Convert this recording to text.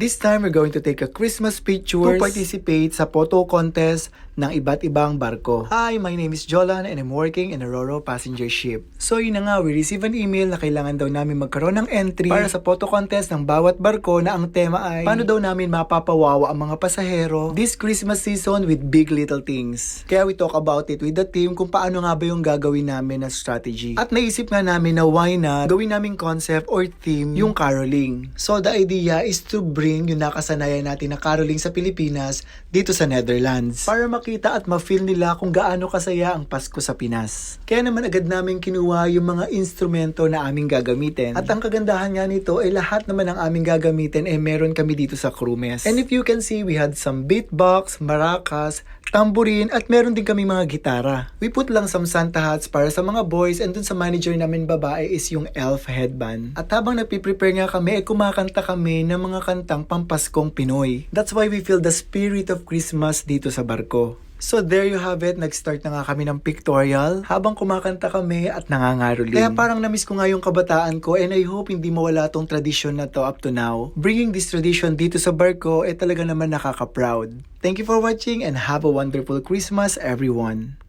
This time, we're going to take a Christmas pictures to participate sa photo contest ng iba't ibang barko. Hi, my name is Jolan and I'm working in a Roro passenger ship. So yun na nga, we receive an email na kailangan daw namin magkaroon ng entry para sa photo contest ng bawat barko na ang tema ay paano daw namin mapapawawa ang mga pasahero this Christmas season with big little things. Kaya we talk about it with the team kung paano nga ba yung gagawin namin na strategy. At naisip nga namin na why not gawin namin concept or theme yung caroling. So the idea is to bring yung nakasanayan natin na caroling sa Pilipinas dito sa Netherlands para makita at ma-feel nila kung gaano kasaya ang Pasko sa Pinas. Kaya naman agad namin kinuha yung mga instrumento na aming gagamitin. At ang kagandahan nga nito ay lahat naman ang aming gagamitin ay meron kami dito sa crew mess. And if you can see, we had some beatbox, maracas, tambourine, at meron din kami mga gitara. We put lang some Santa hats para sa mga boys, and dun sa manager namin babae is yung elf headband. At habang napiprepare nga kami, ay kumakanta kami ng mga kantang pampaskong Pinoy. That's why we feel the spirit of Christmas dito sa barko. So there you have it, nag-start na nga kami ng pictorial habang kumakanta kami at nangangaroling. Kaya parang namiss ko nga yung kabataan ko, and I hope hindi mawala tong tradition na to up to now. Bringing this tradition dito sa barko ay talaga naman nakaka-proud. Thank you for watching and have a wonderful Christmas everyone.